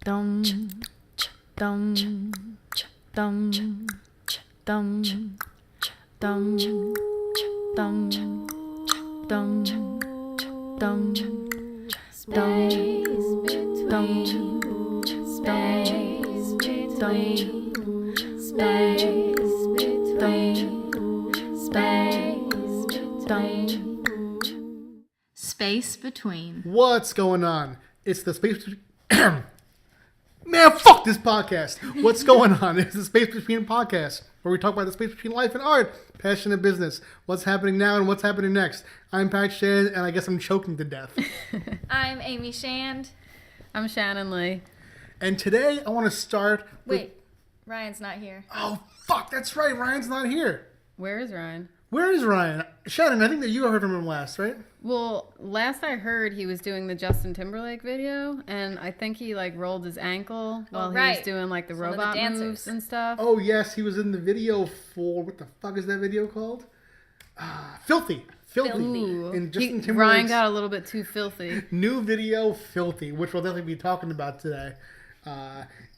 Dum, dum, dum, dum, dum, dum, dum, dum, Space between. What's going on? It's the Space Between... Man, fuck this podcast. What's going on? It's the Space Between podcast, where we talk about the space between life and art, passion and business, what's happening now and what's happening next. I'm Pat Shand, and I guess I'm choking to death. I'm Amy Shand. I'm Shannon Lee. And today, I want to start with... Wait, Ryan's not here. Oh, fuck, that's right. Ryan's not here. Where is Ryan? Where is Ryan? Shannon, I think that you heard from him last, right? Well, last I heard, he was doing the Justin Timberlake video, and I think he rolled his ankle while he was doing the robot moves and stuff. Oh yes, he was in the video for what the fuck is that video called? Filthy. Ooh. And Justin Timberlake's Ryan got a little bit too filthy. new video, Filthy, which we'll definitely be talking about today,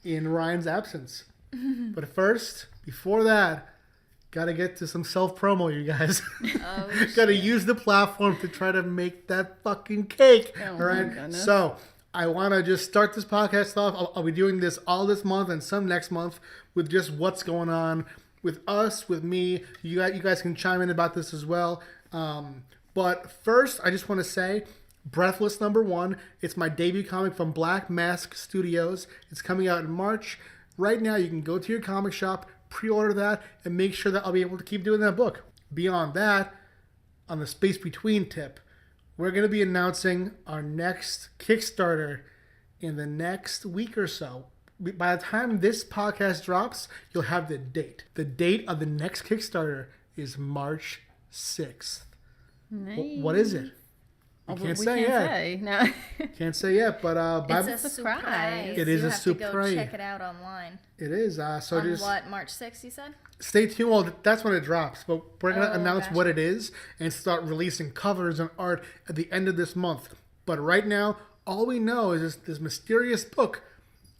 in Ryan's absence. But first, before that, gotta get to some self-promo, you guys. Oh, Gotta use the platform to try to make that fucking cake. Oh, all my right. goodness. So I want to just start this podcast off. I'll be doing this all this month and some next month with just what's going on with us, with me. You guys can chime in about this as well. But first, I just want to say, Breathless #1. It's my debut comic from Black Mask Studios. It's coming out in March. Right now, you can go to your comic shop, pre-order that, and make sure that I'll be able to keep doing that book. Beyond that, on the Space Between tip, we're going to be announcing our next Kickstarter in the next week or so. By the time this podcast drops, you'll have the date. The date of the next Kickstarter is March 6th. Nice. What is it? I can't say yet. No. Can't say yet, but it's a surprise. It is you a have to surprise. go check it out online. it is. So On just what, March 6th, you said? stay tuned. Well, that's when it drops. But we're going to announce gotcha. what it is and start releasing covers and art at the end of this month. But right now, all we know is this mysterious book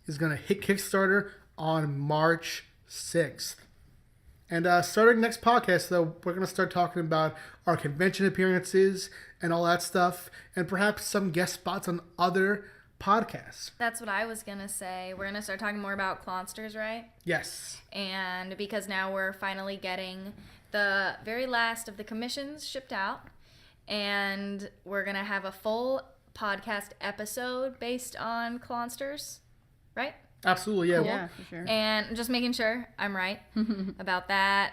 is going to hit Kickstarter on March 6th. And starting next podcast, though, we're going to start talking about our convention appearances and all that stuff, and perhaps some guest spots on other podcasts. That's what I was going to say. We're going to start talking more about Clonsters, right? Yes. And because now we're finally getting the very last of the commissions shipped out, and we're going to have a full podcast episode based on Clonsters, right? Absolutely, yeah. Yeah, for sure. And just making sure I'm right about that.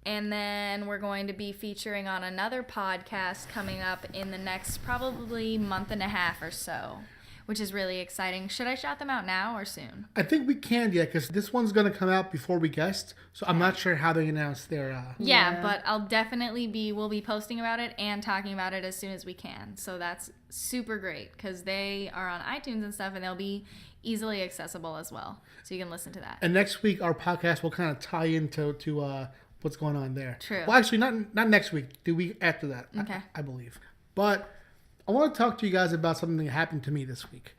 And then we're going to be featuring on another podcast coming up in the next probably month and a half or so, which is really exciting. Should I shout them out now or soon? I think we can, yeah, because this one's going to come out before we guest, so I'm not sure how they announce their... Yeah, but we'll be posting about it and talking about it as soon as we can. So that's super great because they are on iTunes and stuff, and they'll be easily accessible as well. So you can listen to that. And next week, our podcast will kind of tie into what's going on there. True. Well, actually, not next week. The week after that, Okay. I believe. But I want to talk to you guys about something that happened to me this week.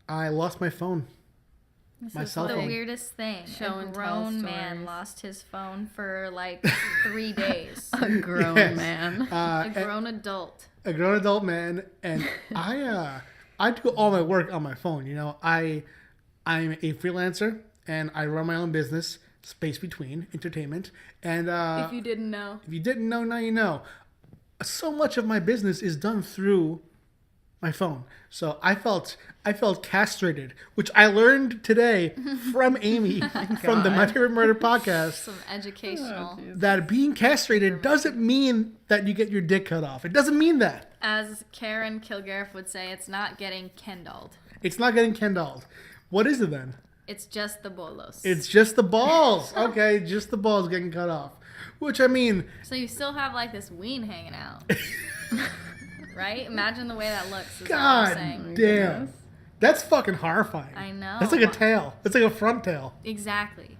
I lost my phone. My cell The phone. weirdest thing. Show a and tell grown man stories. lost his phone for 3 days. A grown Yes. man. A grown adult. A grown adult man, and I do all my work on my phone. You know, I'm a freelancer and I run my own business, Space Between Entertainment. And If you didn't know. if you didn't know, now you know. So much of my business is done through my phone. So I felt castrated, which I learned today from Amy from the My Favorite Murder podcast. Some educational. That being castrated doesn't mean that you get your dick cut off. It doesn't mean that. As Karen Kilgariff would say, it's not getting kendalled. It's not getting kendalled. What is it then? It's just the bolos. It's just the balls. Okay, just the balls getting cut off. Which, I mean... So you still have this ween hanging out. Right? Imagine the way that looks. Is what God I'm saying. damn. That's fucking horrifying. I know. That's like a tail. It's like a front tail. Exactly.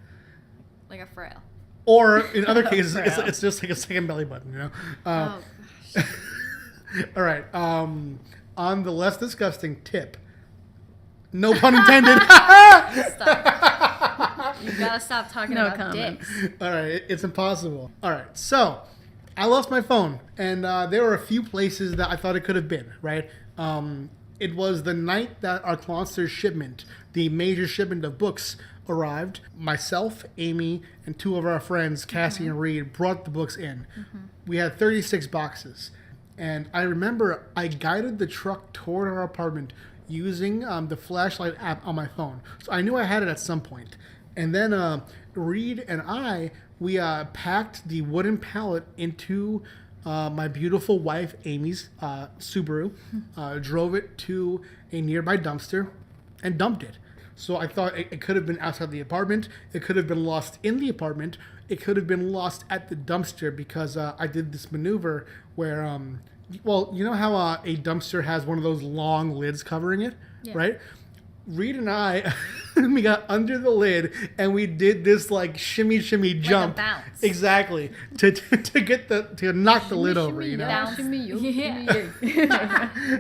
Like a frail. Or, in other cases, it's just like a second belly button, you know? Oh, gosh. All right. On the less disgusting tip, No pun intended. Stop. You gotta stop talking No about comment. dicks. All right, it's impossible. All right, so I lost my phone, and there were a few places that I thought it could have been, right? It was the night that our Clonster shipment, the major shipment of books, arrived. Myself, Amy, and two of our friends, Cassie and Reed, brought the books in. We had 36 boxes. And I remember I guided the truck toward our apartment using the flashlight app on my phone. So I knew I had it at some point. And then Reed and we packed the wooden pallet into my beautiful wife Amy's Subaru, drove it to a nearby dumpster, and dumped it. So I thought it could have been outside the apartment. It could have been lost in the apartment. It could have been lost at the dumpster because I did this maneuver where, well, you know how a dumpster has one of those long lids covering it, right? Reed and I, we got under the lid and we did this like shimmy jump, like a bounce. Exactly, to knock the lid over, you know. Bounce.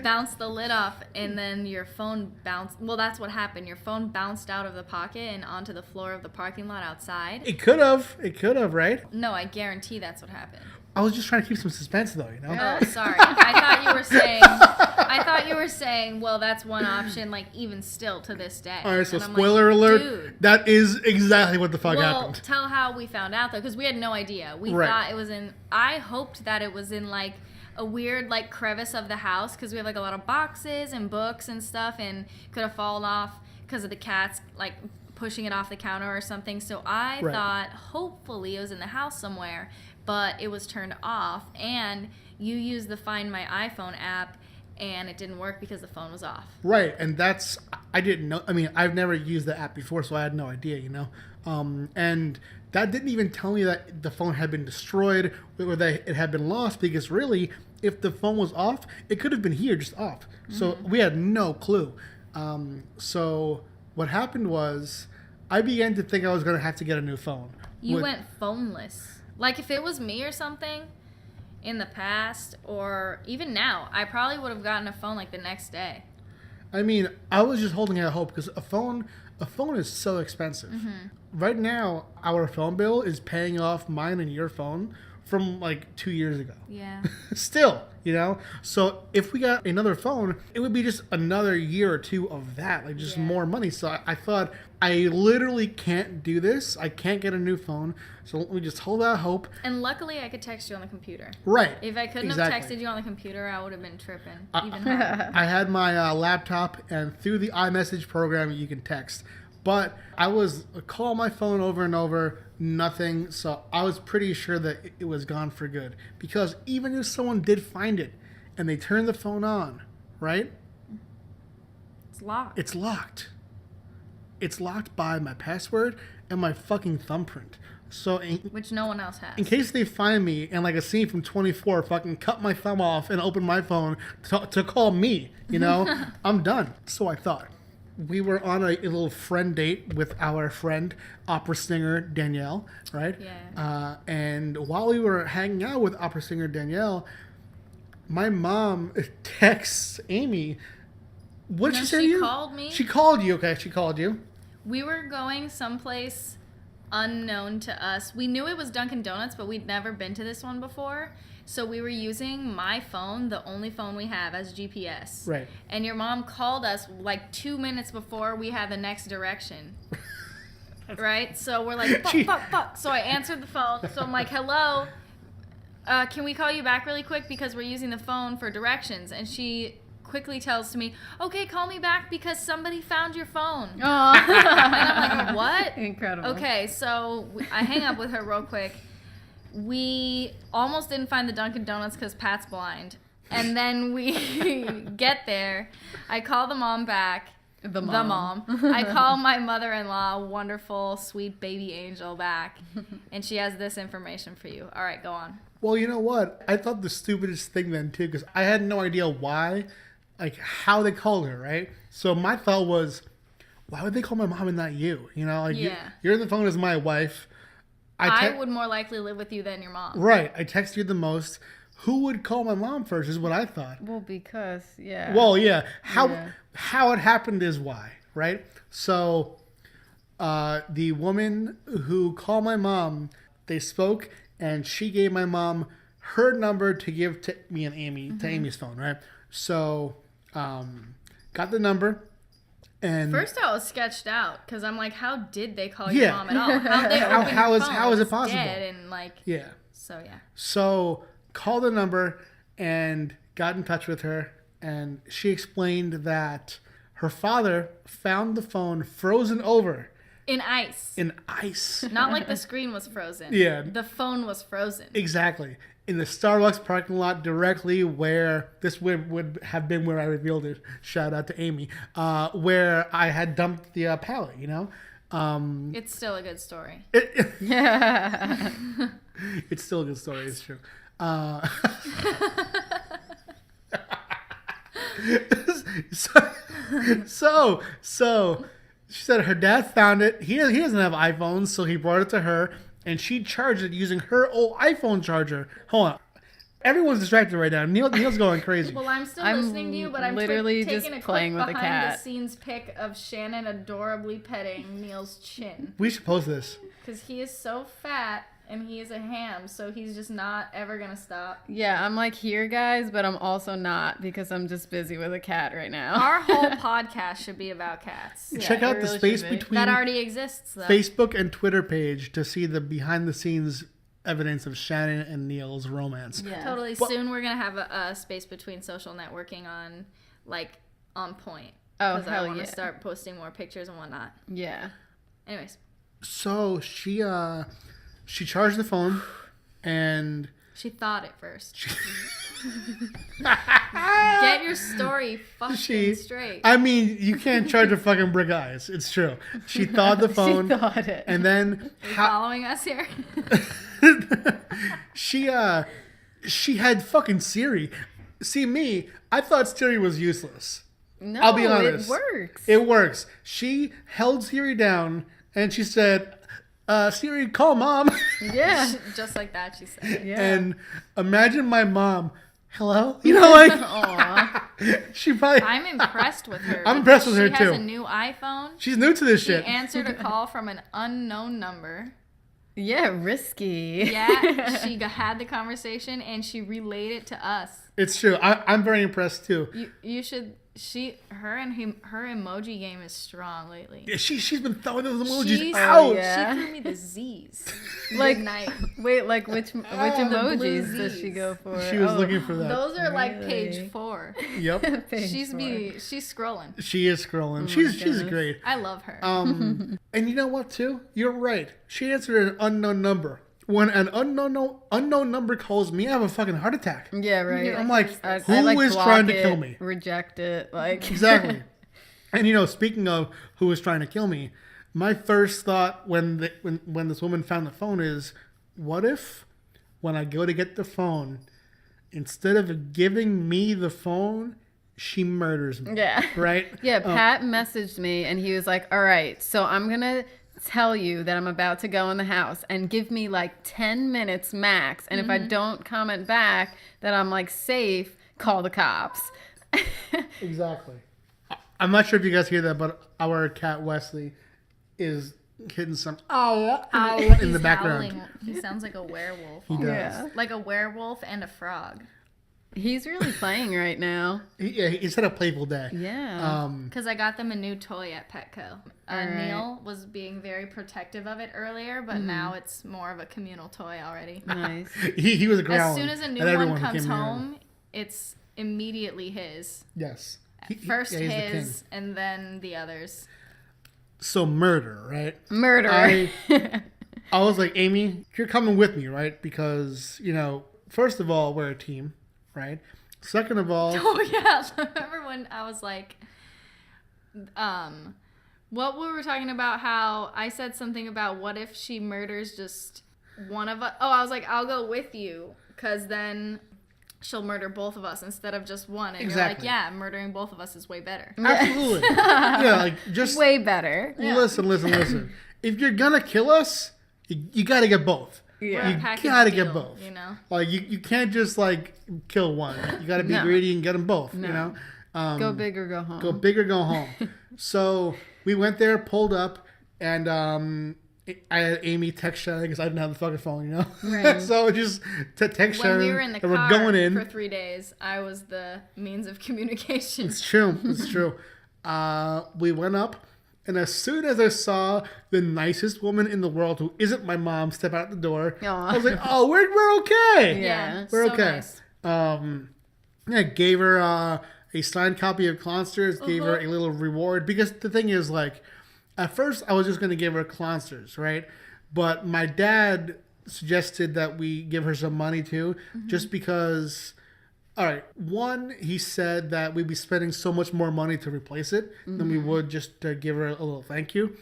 Bounce the lid off, and then your phone bounced. Well, that's what happened. Your phone bounced out of the pocket and onto the floor of the parking lot outside. It could have, right? No, I guarantee that's what happened. I was just trying to keep some suspense, though, you know. Oh, sorry. I thought you were saying. Well, that's one option. Like even still to this day. All right, so And I'm spoiler like, alert. Dude. That is exactly what the fuck Well, happened. tell how we found out though, because we had no idea. We Right. thought it was in. I hoped that it was in like a weird like crevice of the house because we have like a lot of boxes and books and stuff, and could have fallen off because of the cats like pushing it off the counter or something. So I Right. thought hopefully it was in the house somewhere, but it was turned off, and you used the Find My iPhone app, and it didn't work because the phone was off. Right, and I didn't know. I mean, I've never used the app before, so I had no idea, you know. And that didn't even tell me that the phone had been destroyed or that it had been lost, because really, if the phone was off, it could have been here, just off. So we had no clue. So what happened was, I began to think I was going to have to get a new phone. You went phoneless. Like if it was me or something in the past or even now, I probably would have gotten a phone like the next day. I mean, I was just holding out hope because a phone is so expensive. Right now, our phone bill is paying off mine and your phone from like 2 years ago. Yeah. Still, you know? So if we got another phone, it would be just another year or two of that, like just more money. So I thought, I literally can't do this. I can't get a new phone. So let me just hold out hope. And luckily I could text you on the computer. Right. If I couldn't have texted you on the computer, I would have been tripping even harder. I had my laptop, and through the iMessage program, you can text. But I was calling my phone over and over, nothing. So I was pretty sure that it was gone for good. Because even if someone did find it and they turned the phone on, right? It's locked. It's locked. It's locked by my password and my fucking thumbprint. So Which no one else has. in case they find me and like a scene from 24 fucking cut my thumb off and open my phone to call me, you know, I'm done. So I thought. We were on a little friend date with our friend, opera singer Danielle, right? Yeah. And while we were hanging out with opera singer Danielle, my mom texts Amy. What did she say to you? She called me. She called you. Okay, she called you. We were going someplace unknown to us. We knew it was Dunkin' Donuts, but we'd never been to this one before. So we were using my phone, the only phone we have, as GPS. Right. And your mom called us like 2 minutes before we had the next direction. Right? So we're like, fuck. So I answered the phone. So I'm like, hello. Can we call you back really quick because we're using the phone for directions? And she quickly tells to me, okay, call me back because somebody found your phone. And I'm like, what? Incredible. Okay, so I hang up with her real quick. We almost didn't find the Dunkin' Donuts because Pat's blind. And then we get there. I call the mom back. The mom. I call my mother-in-law, wonderful, sweet baby angel, back. And she has this information for you. All right, go on. Well, you know what? I thought the stupidest thing then, too, because I had no idea why, like, how they called her, right? So my thought was, why would they call my mom and not you? You know, like, you're on the phone as my wife. I would more likely live with you than your mom. Right. I text you the most. Who would call my mom first is what I thought. Well, because, yeah. Well, yeah. How it happened is why. right? So the woman who called my mom, they spoke, and she gave my mom her number to give to me and Amy, to Amy's phone, right? So got the number. And first I was sketched out because I'm like, how did they call your mom at all? How they open how your is phone? how is it It's possible? dead and like, Yeah. so yeah. So called the number and got in touch with her, and she explained that her father found the phone frozen over In ice. in ice. Not like the screen was frozen. Yeah. The phone was frozen. Exactly. In the Starbucks parking lot, directly where this would have been where I revealed it. Shout out to Amy. Where I had dumped the pallet, you know? It's still a good story. Yeah. It's still a good story, it's true. So she said her dad found it. He doesn't have iPhones, so he brought it to her, and she charged it using her old iPhone charger. Hold on. Everyone's distracted right now. Neil's going crazy. Well, I'm still I'm listening to you, but I'm literally taking just a quick playing with the behind cat. the scenes pic of Shannon adorably petting Neil's chin. We should post this. Because he is so fat and he is a ham, so he's just not ever going to stop. Yeah, I'm like here, guys, but I'm also not because I'm just busy with a cat right now. Our whole podcast should be about cats. Check it out the really space should be. between That already exists, though. Facebook and Twitter page to see the behind the scenes evidence of Shannon and Neil's romance. Yeah. Totally. Well- Soon we're going to have a space between social networking on point. Oh, Because I hell want to yeah. start posting more pictures and whatnot. Yeah. Anyways. So she charged the phone, and She thought it first. Get your story fucking straight. I mean, you can't charge a fucking brick eyes. It's true. She thought the phone, She thought it. and then Are you following us here? she had fucking Siri. See me, I thought Siri was useless. No, I'll be honest. it works. It works. She held Siri down and she said, Siri, call mom. Yeah. Just like that, she said. Yeah. And imagine my mom. Hello? You know, like, Aw. she probably, I'm impressed with her. I'm impressed with because her, She too. has a new iPhone. she's new to this She shit. answered a call from an unknown number. Yeah, risky. Yeah, she had the conversation and she relayed it to us. It's true. I'm very impressed too. You should. Her emoji game is strong lately. Yeah, she's been throwing those emojis She's- out. yeah. She threw me the Z's. Like- Midnight. Wait, like which blue emojis does Z's. she go for? She was Oh. looking for that. Those are like Really? page 4. Yep. Page She's 4. she's scrolling. She is scrolling. my she's goodness. great. I love her. And you know what too? You're right. She answered an unknown number. When an unknown number calls me, I have a fucking heart attack. Yeah, right. You're I'm like, I who is like, block trying to it, kill me? Reject it. Like Exactly. And you know, speaking of who is trying to kill me, my first thought when this woman found the phone is, what if when I go to get the phone, instead of giving me the phone, she murders me? Yeah. Right? Yeah, Pat messaged me and he was like, all right, so I'm going to tell you that I'm about to go in the house and give me like 10 minutes max. And if I don't comment back that I'm like safe, call the cops. Exactly. I'm not sure if you guys hear that, but our cat Wesley is hitting some in He's the background. howling. He sounds like a werewolf. He does. Yeah. Like a werewolf and a frog. He's really playing right now. He's had a playful day. Yeah. Because I got them a new toy at Petco. Alright. Neil was being very protective of it earlier, but now it's more of a communal toy already. Nice. He was growling. As soon as a new at everyone one who comes came near him. home, it's immediately his. Yes. First he's the king. his, and then the others. So murder, right? Murder. I was like, Amy, you're coming with me, right? Because, you know, first of all, we're a team, right? Second of all, Oh yeah, remember when I was like, what we were talking about? How I said something about what if she murders just one of us? Oh, I was like, I'll go with you, cause then she'll murder both of us instead of just one. And Exactly. you're like, yeah, murdering both of us is way better. absolutely. Yeah, like, just Way better. listen. If you're gonna kill us, you gotta get both. We're Yeah. a You package gotta deal, get both. You know. Like, you can't just, like, kill one. You gotta be No. greedy and get them both, you No. know? Go big or go home. Go big or go home. So we went there, pulled up, and I had Amy text Shannon because I didn't have the fucking phone, you know? Right. So just to text When Shannon we were in the that car we're going in. for 3 days, I was the means of communication. It's true. It's true. We went up, and as soon as I saw the nicest woman in the world who isn't my mom step out the door, Aw. I was like, "Oh, we're okay. Yeah. We're so okay." nice. Yeah, gave her a signed copy of Clonsters, gave her Uh-huh. a little reward because the thing is, like, at first I was just gonna give her Clonsters, right? But my dad suggested that we give her some money too, just because. All right. One, he said that we'd be spending so much more money to replace it than we would just to give her a little thank you.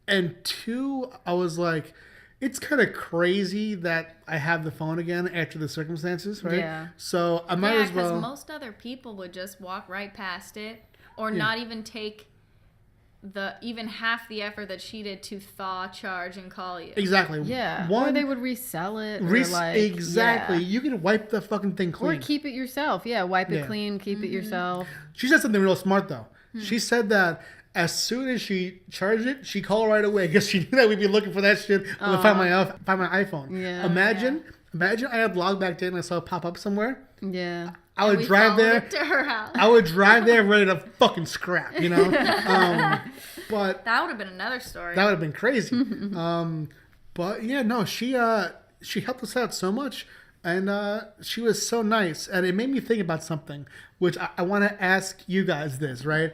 And two, I was like, it's kind of crazy that I have the phone again after the circumstances, right? Yeah. So I might Yeah, as because well. most other people would just walk right past it or not even take even half the effort that she did to thaw, charge, and call you. Exactly. Yeah. One, or they would resell it. Or like, exactly. yeah. You can wipe the fucking thing Or clean. keep it yourself. Yeah. Wipe it Yeah. clean. Keep it yourself. She said something real smart though. Hmm. She said that as soon as she charged it, she called right away because she knew that we'd be looking for that shit when I find my iPhone. Yeah. Imagine I had logged back in and I saw it pop up somewhere. Yeah. I would We drive followed there. it to her house. I would drive there ready to fucking scrap, you know. But That would have been another story. that would have been crazy. But yeah, no, she helped us out so much, and she was so nice, and it made me think about something, which I want to ask you guys this, right?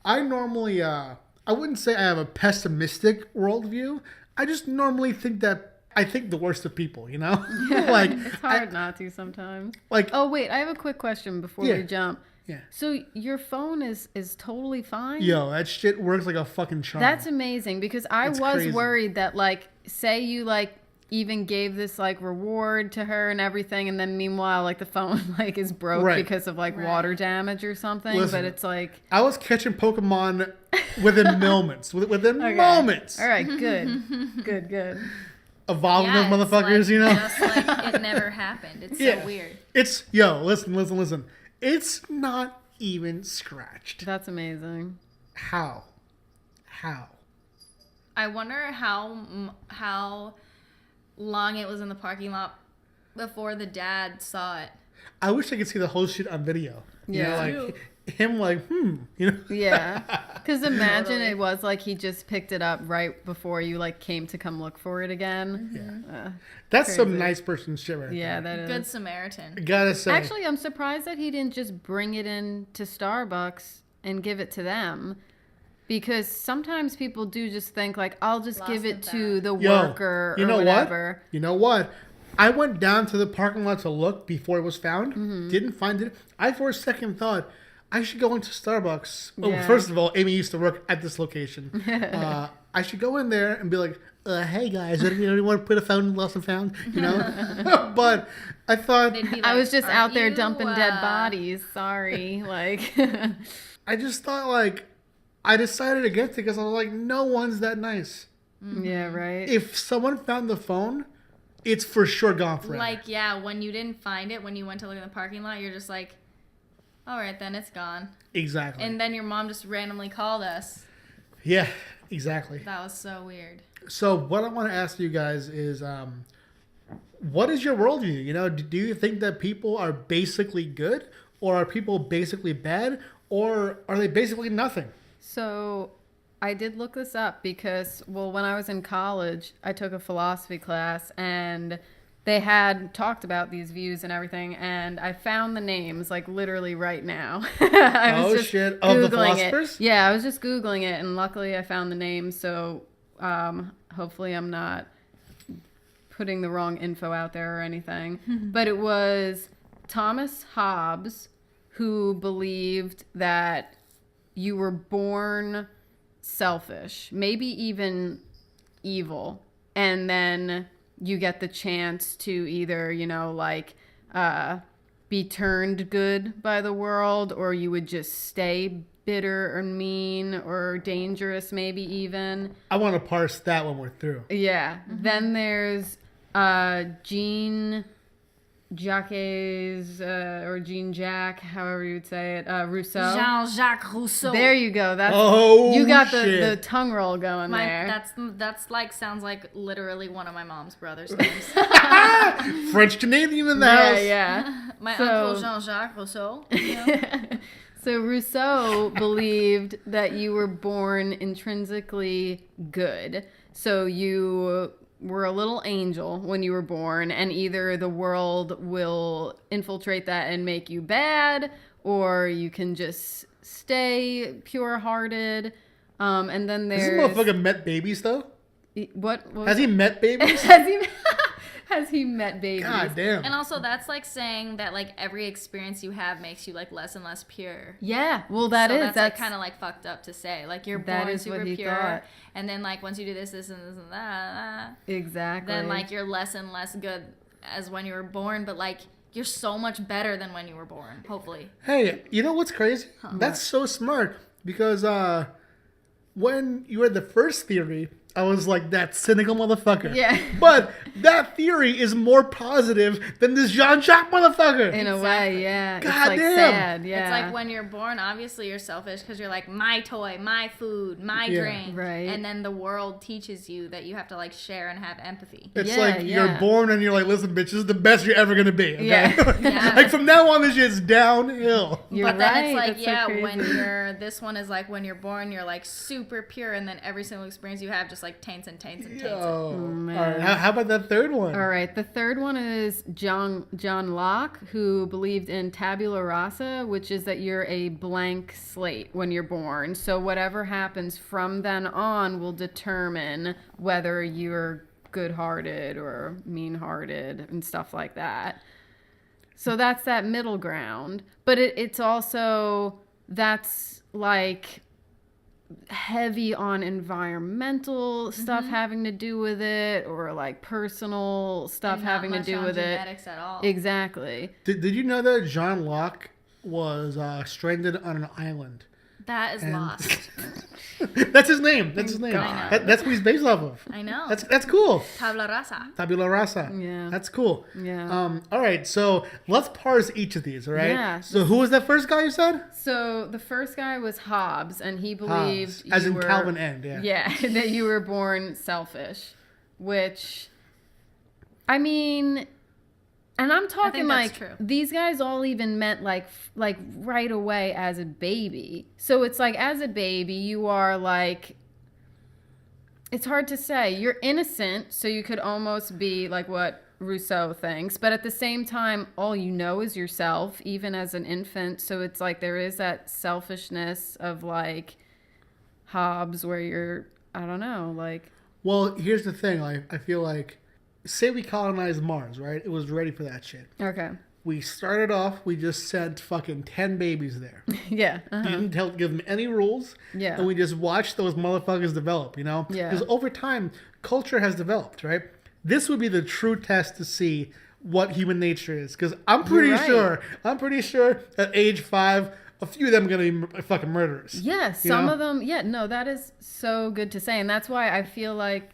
I normally, I wouldn't say I have a pessimistic worldview. I just normally think that I think the worst of people, you know? Like, It's hard not to sometimes. like, Oh, wait. I have a quick question before Yeah. we jump. yeah. So your phone is totally fine? Yo, that shit works like a fucking charm. That's amazing because I It's was crazy. worried that, like, say you, like, even gave this, like, reward to her and everything, and then meanwhile, like, the phone, like, is broke Right. because of, like, water damage or something. Listen. But it's like... I was catching Pokemon within moments. Within Okay. moments. All right, good. Good. Evolving Yeah, those it's motherfuckers, like, you know? Just like it never happened. It's Yeah. so weird. It's, listen. It's not even scratched. That's amazing. How? I wonder how long it was in the parking lot before the dad saw it. I wish I could see the whole shit on video. Yeah. You know, like, him like, you know? Yeah. Because imagine Totally. it was like he just picked it up right before you, like, came to come look for it again. Yeah. That's some Crazy. nice person shit right Yeah, there. that is. Good Samaritan. I gotta say. Actually, I'm surprised that he didn't just bring it in to Starbucks and give it to them. Because sometimes people do just think, like, I'll just Lost give it and to the Yo, worker you or know whatever. what? You know what? I went down to the parking lot to look before it was found. Mm-hmm. Didn't find it. I, for a second, thought I should go into Starbucks. Oh, Yeah. first of all, Amy used to work at this location. I should go in there and be like, hey guys, anyone want to put a phone lost and found? You know? But I thought, They'd be I like, was just "Aren't out there you, dumping dead bodies. Sorry. Like, I just thought, like, I decided against it because I was like, no one's that nice. yeah, right? If someone found the phone, it's for sure gone forever. Like, yeah, when you didn't find it, when you went to look in the parking lot, you're just like, all right, then it's gone. Exactly. And then your mom just randomly called us. Yeah, exactly. That was so weird. So what I want to ask you guys is, what is your worldview? You know, do you think that people are basically good, or are people basically bad, or are they basically nothing? So I did look this up because, well, when I was in college, I took a philosophy class and they had talked about these views and everything, and I found the names like literally right now. I was Oh, just shit. Of the Googling philosophers? it. Yeah, I was just Googling it, and luckily I found the names. So hopefully I'm not putting the wrong info out there or anything. But it was Thomas Hobbes who believed that you were born selfish, maybe even evil, and then you get the chance to either, you know, like be turned good by the world, or you would just stay bitter or mean or dangerous, maybe even. I want to parse that when we're through. Yeah. Then there's Jean Jacques or Jean-Jacques, however you would say it, Rousseau. Jean-Jacques Rousseau. There you go. That's Oh, you got the shit. tongue roll going there. That's like sounds like literally one of my mom's brothers' names. French Canadian in the Yeah, house. yeah. My So- uncle Jean-Jacques Rousseau. You know? So Rousseau believed that you were born intrinsically good. So you were a little angel when you were born, and either the world will infiltrate that and make you bad, or you can just stay pure-hearted. And then Has this there's motherfucker met babies though? what Has he met babies? has he met babies? God damn. And also, that's like saying that like every experience you have makes you like less and less pure. Yeah, well that's That's like kind of like fucked up to say. Like you're That born is what super he pure, thought. and then like once you do this, this, and this, and that, exactly. then like you're less and less good as when you were born. But like you're so much better than when you were born. Hopefully. Hey, you know what's crazy? That's so smart because when you had the first theory, I was like, that cynical motherfucker. Yeah. But that theory is more positive than this Jean-Jacques motherfucker. in a way, yeah. God it's like damn. sad, yeah. It's like when you're born, obviously you're selfish because you're like, my toy, my food, my Yeah. drink. Right. And then the world teaches you that you have to like share and have empathy. It's Yeah, like you're yeah. born and you're like, listen, bitch, this is the best you're ever gonna be. Okay? Yeah. Yeah. Like from now on, this shit's downhill. You're But then right. it's like, That's so yeah, crazy. when you're, this one is like when you're born, you're like super pure, and then every single experience you have just like taints and taints and taints it. Oh, man. all right. How about that third one? All right, the third one is John Locke, who believed in tabula rasa, which is that you're a blank slate when you're born. So whatever happens from then on will determine whether you're good-hearted or mean-hearted and stuff like that. So that's that middle ground. But it's also, that's like heavy on environmental stuff having to do with it, or like personal stuff And not having to much do on with it. genetics at all. Exactly. Did you know that John Locke was stranded on an island? That is lost. That's his name. That's his name. God. That's what he's based off of. I know. That's cool. Tabla rasa. Tabula rasa. Yeah. That's cool. Yeah. All right. So let's parse each of these. All right. Yeah. So who was that first guy you said? So the first guy was Hobbes, and he believed As you in were, Calvin End. Yeah. Yeah, that you were born selfish, which, I mean, and I'm talking that's like true. these guys all even meant like right away as a baby. So it's like as a baby you are like, it's hard to say. You're innocent, so you could almost be like what Rousseau thinks, but at the same time, all you know is yourself, even as an infant. So it's like there is that selfishness of like Hobbes, where you're, I don't know, like. Well, here's the thing. I feel like, say we colonized Mars, right? It was ready for that shit. Okay. We started off. We just sent fucking 10 babies there. Yeah. Uh-huh. Didn't give them any rules. Yeah. And we just watched those motherfuckers develop, you know? Yeah. Because over time, culture has developed, right? This would be the true test to see what human nature is. Because I'm pretty right. sure at age 5, a few of them are going to be fucking murderers. Yeah, some know? of them. Yeah, no, that is so good to say. And that's why I feel like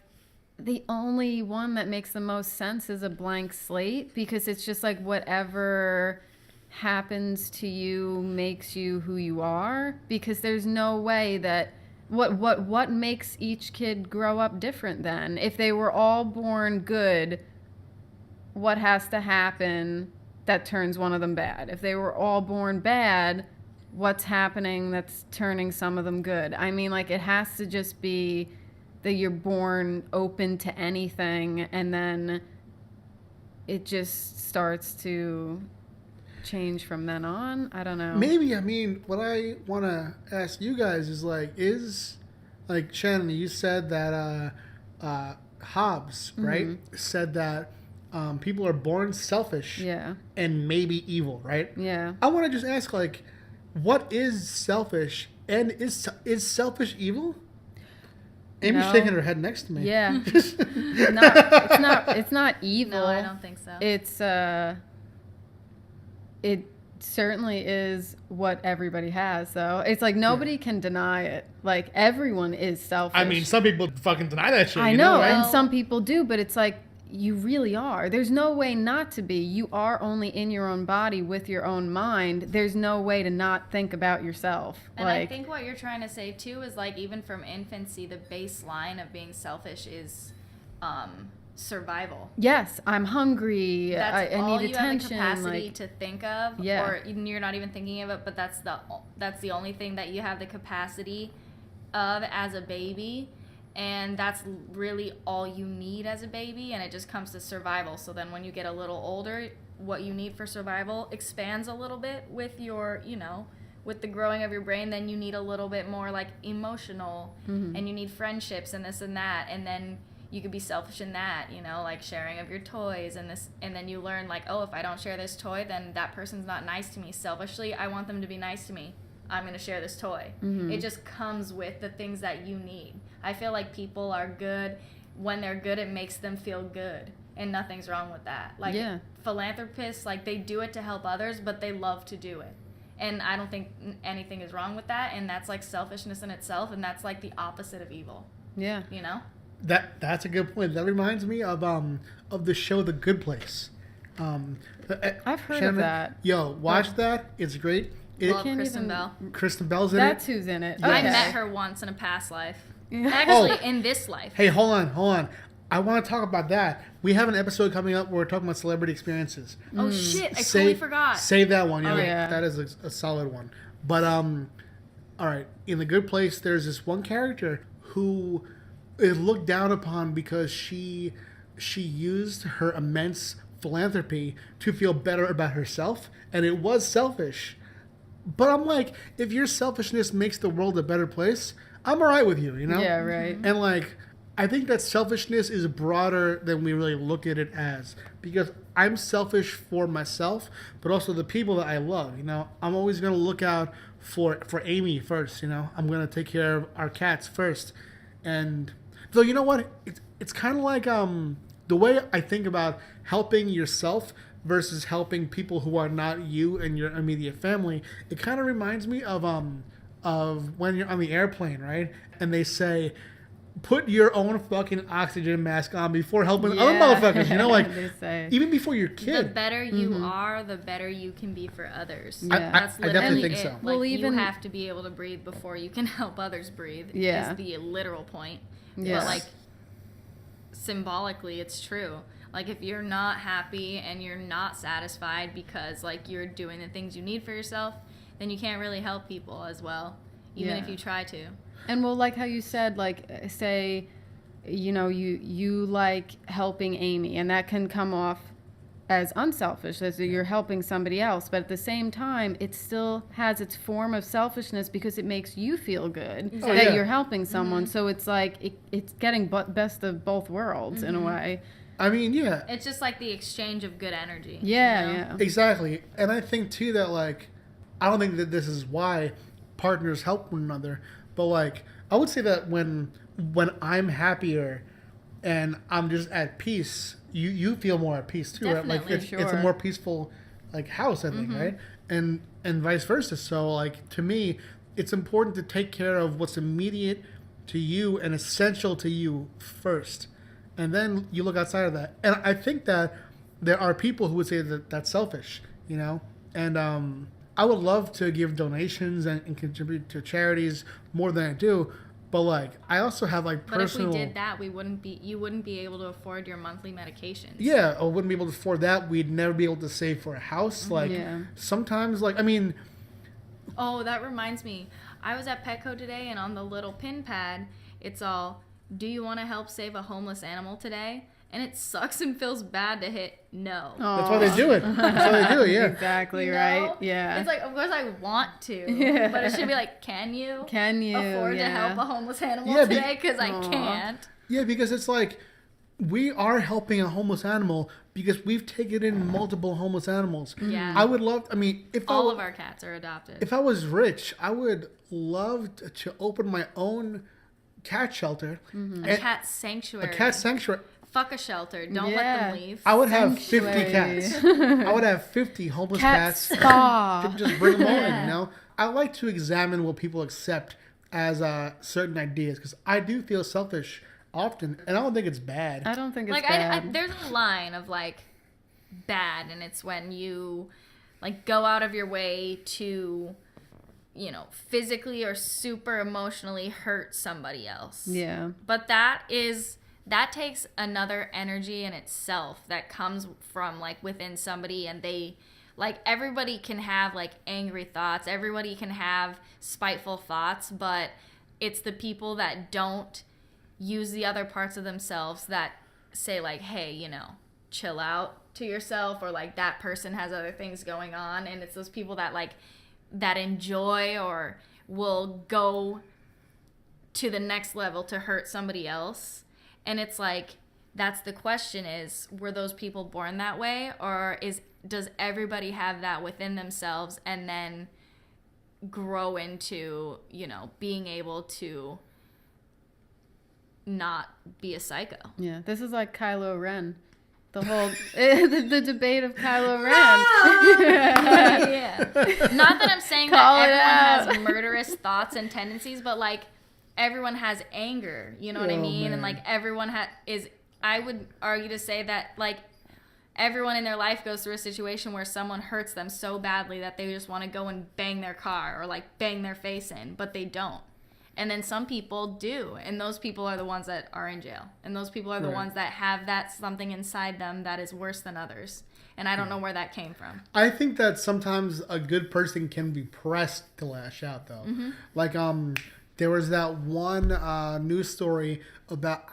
the only one that makes the most sense is a blank slate, because it's just like whatever happens to you makes you who you are, because there's no way that what makes each kid grow up different then? If they were all born good, what has to happen that turns one of them bad? If they were all born bad, what's happening that's turning some of them good? I mean, like, it has to just be that you're born open to anything, and then it just starts to change from then on. I don't know. Maybe, I mean, what I want to ask you guys is like Shannon, you said that Hobbes, right, said that people are born selfish Yeah. and maybe evil, right? Yeah. I want to just ask, like, what is selfish, and is selfish evil? Amy's No. shaking her head next to me. Yeah. It's not evil. No, I don't think so. It's it certainly is what everybody has, though. It's like nobody can deny it. Like, everyone is selfish. I mean, some people fucking deny that shit. I you know, right? and some people do, but it's like you really are. There's no way not to be. You are only in your own body with your own mind. There's no way to not think about yourself. And I think what you're trying to say too is like even from infancy, the baseline of being selfish is survival. Yes, I'm hungry. That's I all need you attention. have the capacity to think of, Yeah. or you're not even thinking of it. But that's the only thing that you have the capacity of as a baby, and that's really all you need as a baby. And it just comes to survival. So then when you get a little older, what you need for survival expands a little bit with your, with the growing of your brain. Then you need a little bit more like emotional, and you need friendships and this and that, and then you could be selfish in that, like sharing of your toys and this, and then you learn like, oh, if I don't share this toy, then that person's not nice to me. Selfishly, I want them to be nice to me. I'm going to share this toy. It just comes with the things that you need. I feel like people are good. When they're good, it makes them feel good, and nothing's wrong with that. Like philanthropists, like they do it to help others, but they love to do it. And I don't think anything is wrong with that, and that's like selfishness in itself, and that's like the opposite of evil. Yeah. That's a good point. That reminds me of the show The Good Place. I've heard Shannon, of that. Yo, watch that. It's great. Love Kristen Bell. Kristen Bell's in That's it. who's in it. Yeah. I Okay. met her once in a past life. Actually, in this life. Hey, hold on. I want to talk about that. We have an episode coming up where we're talking about celebrity experiences. Oh shit! I totally forgot. Save that one. Yeah. That is a solid one. But all right. In The Good Place, there's this one character who is looked down upon because she used her immense philanthropy to feel better about herself, and it was selfish. But I'm like, if your selfishness makes the world a better place, I'm all right with you, Yeah, right. And like, I think that selfishness is broader than we really look at it as, because I'm selfish for myself, but also the people that I love. I'm always gonna look out for Amy first. I'm gonna take care of our cats first, and though you know what, it's kind of like the way I think about helping yourself versus helping people who are not you and your immediate family. It kind of reminds me of when you're on the airplane, right? And they say, put your own fucking oxygen mask on before helping other motherfuckers. Like They say. even before your The kid. better you are, the better you can be for others. Yeah. That's I definitely literally think it. so. Like, Well, even- you have to be able to breathe before you can help others breathe. Yeah. Is the literal point. Yeah. But like symbolically, it's true. Like if you're not happy and you're not satisfied because like you're doing the things you need for yourself, then you can't really help people as well, even if you try to. And well, like how you said, like say, you like helping Amy, and that can come off as unselfish, as you're helping somebody else, but at the same time, it still has its form of selfishness because it makes you feel good that you're helping someone. So it's like it's getting best of both worlds in a way. I mean, yeah. It's just like the exchange of good energy. Yeah, you know? yeah. Exactly. And I think too that like, I don't think that this is why partners help one another, but like, I would say that when I'm happier and I'm just at peace, you feel more at peace too, Definitely, right? Like it's a more peaceful like house, I think, right? And vice versa. So like to me, it's important to take care of what's immediate to you and essential to you first. And then you look outside of that. And I think that there are people who would say that that's selfish, And I would love to give donations and contribute to charities more than I do. But like, I also have like personal. But if we did that, you wouldn't be able to afford your monthly medications. Yeah, I wouldn't be able to afford that. We'd never be able to save for a house. Like sometimes, like I mean. Oh, that reminds me. I was at Petco today, and on the little pin pad, it's all, do you want to help save a homeless animal today? And it sucks and feels bad to hit no. That's why they do it. That's why they do it, yeah. Exactly, right? Yeah. It's like, of course I want to, but it should be like, can you afford to help a homeless animal today? Because I can't. Yeah, because it's like, we are helping a homeless animal because we've taken in multiple homeless animals. Yeah. I would love, if all of our cats are adopted. If I was rich, I would love to open my own cat shelter. A cat sanctuary. A cat sanctuary. Fuck a shelter. Don't let them leave. I would have 50 cats. I would have 50 homeless cats. Spa. Just bring them in, I like to examine what people accept as certain ideas because I do feel selfish often, and I don't think it's bad. I don't think it's Like bad. there's a line of like bad, and it's when you like go out of your way to, you know, physically or super emotionally hurt somebody else. Yeah. But that takes another energy in itself that comes from like within somebody, and they like everybody can have like angry thoughts, everybody can have spiteful thoughts, but it's the people that don't use the other parts of themselves that say like, hey, you know, chill out to yourself, or like that person has other things going on. And it's those people that like that enjoy or will go to the next level to hurt somebody else. And it's like, that's the question is, were those people born that way, or does everybody have that within themselves and then grow into, you know, being able to not be a psycho? Yeah. This is like Kylo Ren. The whole the debate of Kylo Ren. Yeah. Not that I'm saying Call that it out. everyone has murderous thoughts and tendencies, but like everyone has anger. You know what I Oh, mean? man. And like everyone is. I would argue to say that like everyone in their life goes through a situation where someone hurts them so badly that they just want to go and bang their car or like bang their face in, but they don't. And then some people do, and those people are the ones that are in jail. And those people are the Right. ones that have that something inside them that is worse than others. And I don't know where that came from. I think that sometimes a good person can be pressed to lash out, though. Mm-hmm. Like, there was that one news story about.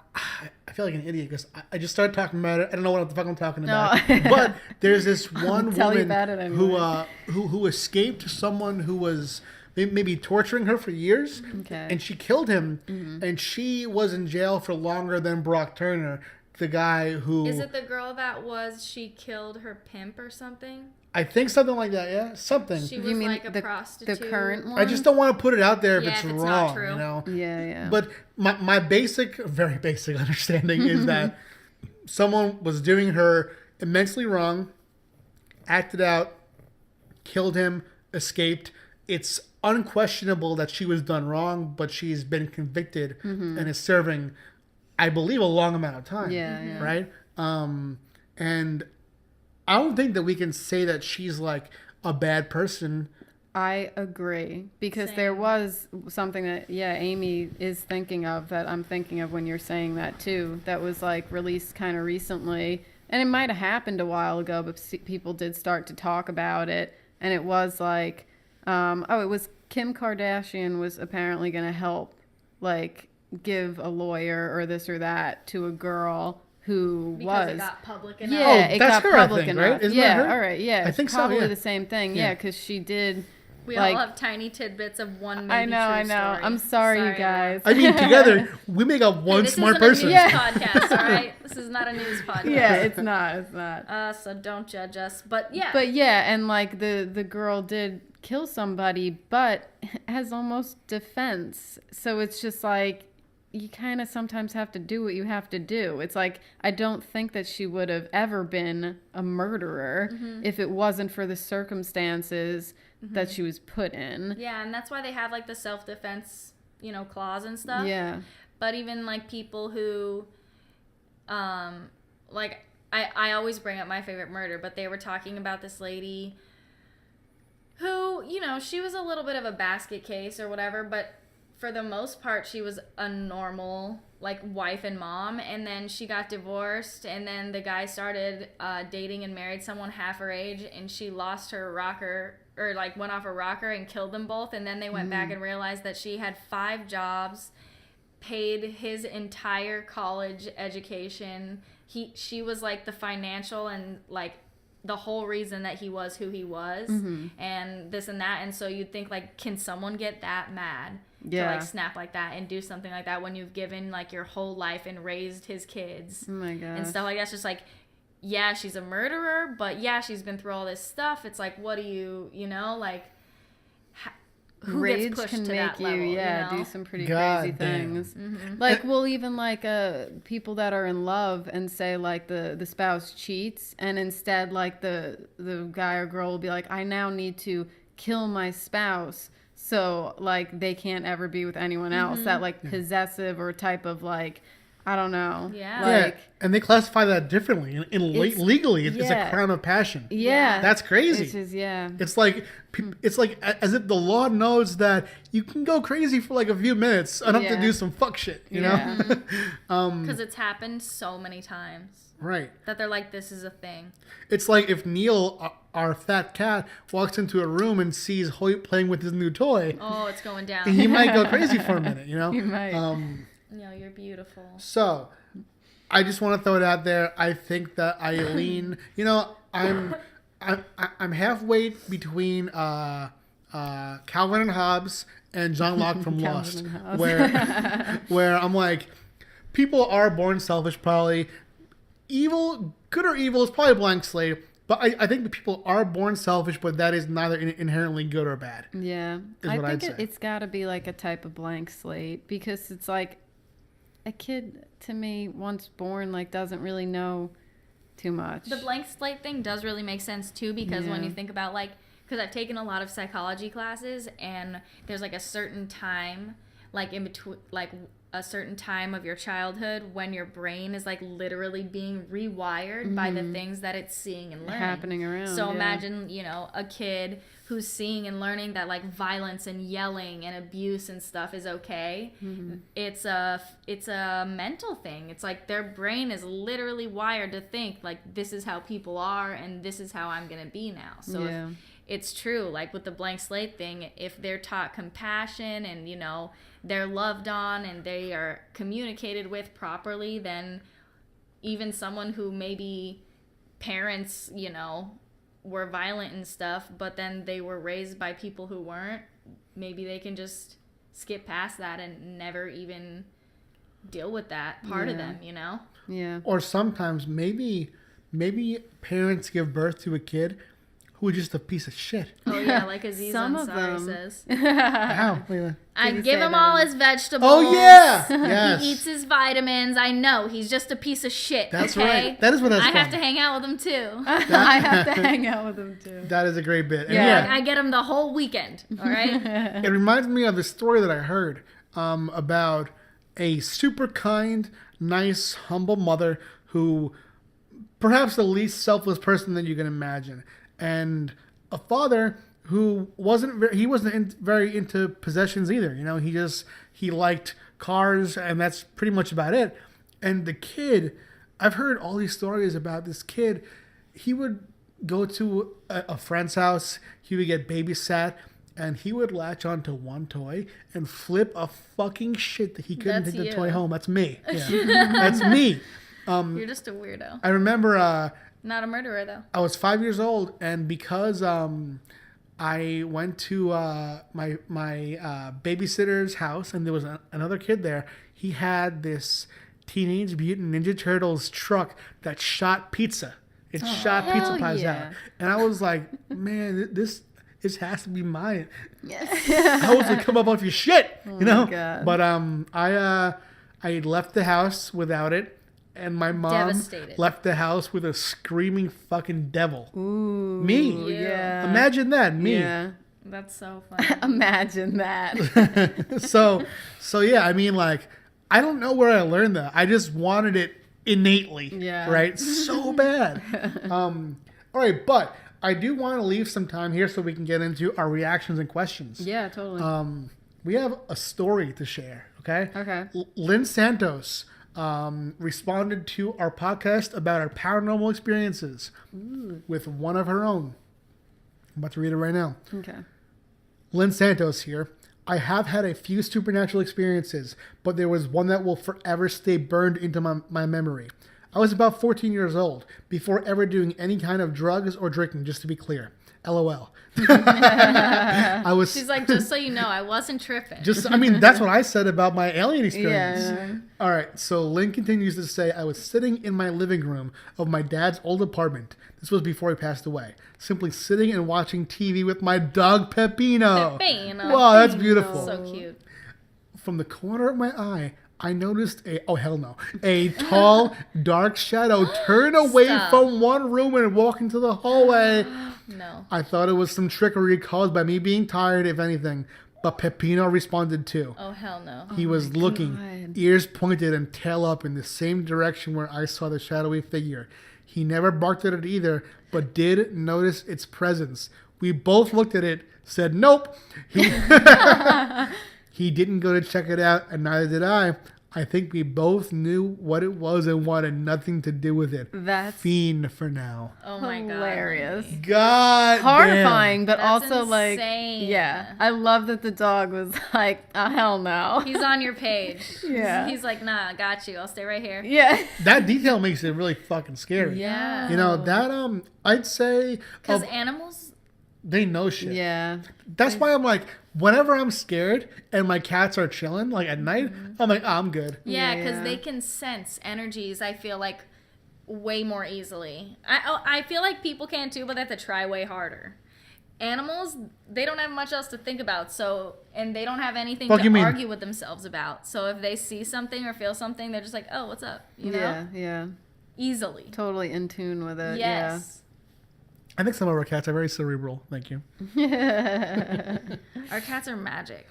I feel like an idiot because I just started talking about it. I don't know what the fuck I'm talking about. But there's this one tell you woman about it anyway. who escaped someone who was maybe torturing her for years, Okay. and she killed him, and she was in jail for longer than Brock Turner, the guy who Is it the girl that she killed her pimp or something? I think something like that. Yeah, something. She was You mean like a the prostitute. current one? I just don't want to put it out there if Yeah, it's if it's wrong, not true. you know. Yeah, yeah. But my very basic understanding is that someone was doing her immensely wrong, acted out, killed him, escaped. It's unquestionable that she was done wrong, but she's been convicted and is serving, I believe, a long amount of time. Yeah, yeah. Right? And I don't think that we can say that she's like a bad person. I agree, because Same. there was something that Amy is thinking of, that I'm thinking of when you're saying that too, that was like released kind of recently, and it might have happened a while ago, but people did start to talk about it, and it was like it was Kim Kardashian was apparently going to help like give a lawyer or this or that to a girl who Because was it got public enough. Yeah, Oh, it that's got her, I public think, enough. right? Isn't Yeah, that her? all right, yeah. I It's think so, probably yeah. the same thing. Yeah. Yeah, because she did. We like, all have tiny tidbits of one maybe I know. true story. I'm sorry, you guys. I mean, together we make up one Hey, this smart isn't person. a news Yeah. podcast, all right? This is not a news podcast. Yeah, it's not. It's not. So don't judge us. But yeah. But yeah, and like the girl did kill somebody, but has almost defense. So it's just like you kind of sometimes have to do what you have to do. It's like I don't think that she would have ever been a murderer if it wasn't for the circumstances that she was put in. Yeah, and that's why they have like the self-defense, clause and stuff. Yeah. But even like people who, like I always bring up My Favorite Murder, but they were talking about this lady who, she was a little bit of a basket case or whatever, but for the most part, she was a normal like wife and mom, and then she got divorced, and then the guy started dating and married someone half her age, and she lost her rocker, or like went off a rocker and killed them both, and then they went back and realized that she had 5 jobs, paid his entire college education. She was like the financial and like the whole reason that he was who he was, and this and that. And so you'd think like, can someone get that mad to like snap like that and do something like that when you've given like your whole life and raised his kids Oh my god. and stuff like that? It's just like, yeah, she's a murderer, but yeah, she's been through all this stuff. It's like, what do you, like, who Rage gets pushed can to make that you, level, do some pretty God crazy damn. things. Like, well, even like people that are in love and say like the spouse cheats, and instead like the guy or girl will be like, I now need to kill my spouse, so like they can't ever be with anyone else. That like possessive or type of like I don't know. Yeah. Like, and they classify that differently. Legally, it's a yeah. crime of passion. yeah. That's crazy. It's just, yeah. It's like as if the law knows that you can go crazy for like a few minutes enough to Yeah. do some fuck shit, you Yeah. know? Because it's happened so many times Right. that they're like, this is a thing. It's like if Neil, our fat cat, walks into a room and sees Hoyt playing with his new toy, Oh, it's going down. he might go crazy for a minute, you know? You might. No, you're beautiful. So, I just want to throw it out there. I think that Eileen, you know, I'm halfway between Calvin and Hobbes and John Locke from Lost, and Hobbes. where I'm like, people are born selfish, probably. Evil, good or evil, is probably a blank slate. But I think that people are born selfish, but that is neither inherently good or bad. Yeah. Is I what think I'd say. it's got to be like a type of blank slate because it's like a kid to me once born like doesn't really know too much. The blank slate thing does really make sense too, because when Yeah. you think about like, because I've taken a lot of psychology classes, and there's like a certain time, like in between, like a certain time of your childhood when your brain is like literally being rewired by the things that it's seeing and learning. Happening around. So yeah. imagine, you know, a kid who's seeing and learning that like violence and yelling and abuse and stuff is okay. It's a mental thing. It's like their brain is literally wired to think like this is how people are and this is how I'm gonna be now. So Yeah. if it's true, like with the blank slate thing, if they're taught compassion and, you know, they're loved on and they are communicated with properly, then even someone who maybe parents, you know, were violent and stuff, but then they were raised by people who weren't, maybe they can just skip past that and never even deal with that part of Yeah. them, you know? Yeah. Or sometimes maybe parents give birth to a kid who is just a piece of shit. Oh yeah, like Aziz Some of Ansari them. says. How? Wait a minute. I Did he give say him that all in- his vegetables. Oh yeah, yes. He eats his vitamins. I know he's just a piece of shit. That's okay? right. That is what that's I have from. to hang out with him too. I have to hang out with him too. That is a great bit. And Yeah. I get him the whole weekend. All right. it reminds me of the story that I heard about a super kind, nice, humble mother who, perhaps the least selfless person that you can imagine, and a father who wasn't very into possessions either. You know, he liked cars, and that's pretty much about it. And the kid, I've heard all these stories about this kid. He would go to a friend's house. He would get babysat, and he would latch onto one toy and flip a fucking shit that he couldn't That's take the you. toy home. That's me. Yeah. That's me. You're just a weirdo. I remember Not a murderer though. I was 5 years old, and because I went to my babysitter's house, and there was another kid there. He had this Teenage Mutant Ninja Turtles truck that shot pizza. It shot pizza hell pies yeah. out, and I was like, "Man, this has to be mine." How was it come up off your shit? You know. God. But I left the house without it. And my mom Devastated. left the house with a screaming fucking devil. Ooh. Me. Yeah. Imagine that, me. Yeah. That's so funny. Imagine that. So yeah, I mean, like, I don't know where I learned that. I just wanted it innately. Yeah. Right? So bad. All right, but I do want to leave some time here so we can get into our reactions and questions. Yeah, totally. We have a story to share, okay? Okay. Lynn Santos responded to our podcast about our paranormal experiences with one of her own. I'm about to read it right now. Okay. Lynn Santos here. I have had a few supernatural experiences, but there was one that will forever stay burned into my memory. I was about 14 years old before ever doing any kind of drugs or drinking, just to be clear. LOL. I was She's like, just so you know, I wasn't tripping. I mean, that's what I said about my alien experience. Yeah. All right, so Lynn continues to say, I was sitting in my living room of my dad's old apartment. This was before he passed away. Simply sitting and watching TV with my dog, Pepino. Pepino. Wow, that's beautiful. So cute. From the corner of my eye, I noticed a tall, dark shadow turn away Stop. from one room and walk into the hallway. No. I thought it was some trickery caused by me being tired, if anything. But Pepino responded too. Oh hell no. He was looking ears pointed and tail up in the same direction where I saw the shadowy figure. He never barked at it either, but did notice its presence. We both looked at it, said nope. He didn't go to check it out, and neither did I. I think we both knew what it was and wanted nothing to do with it. That's Fiend for now. Oh my god. hilarious. God Horrifying, but That's also like, insane. yeah. I love that the dog was like, oh, hell no. He's on your page. Yeah. He's like, nah, got you. I'll stay right here. Yeah. That detail makes it really fucking scary. Yeah. You know, that, I'd say Because of- animals, they know shit. Yeah. That's why I'm like, whenever I'm scared and my cats are chilling, like at night, I'm like, oh, I'm good. yeah, because Yeah. they can sense energies, I feel like, way more easily. I feel like people can too, but they have to try way harder. Animals, they don't have much else to think about, so, and they don't have anything Fuck you to mean? argue with themselves about. So if they see something or feel something, they're just like, oh, what's up? You know? Yeah. Yeah. Easily. Totally in tune with it. Yes. I think some of our cats are very cerebral. Thank you. Yeah. Our cats are magic.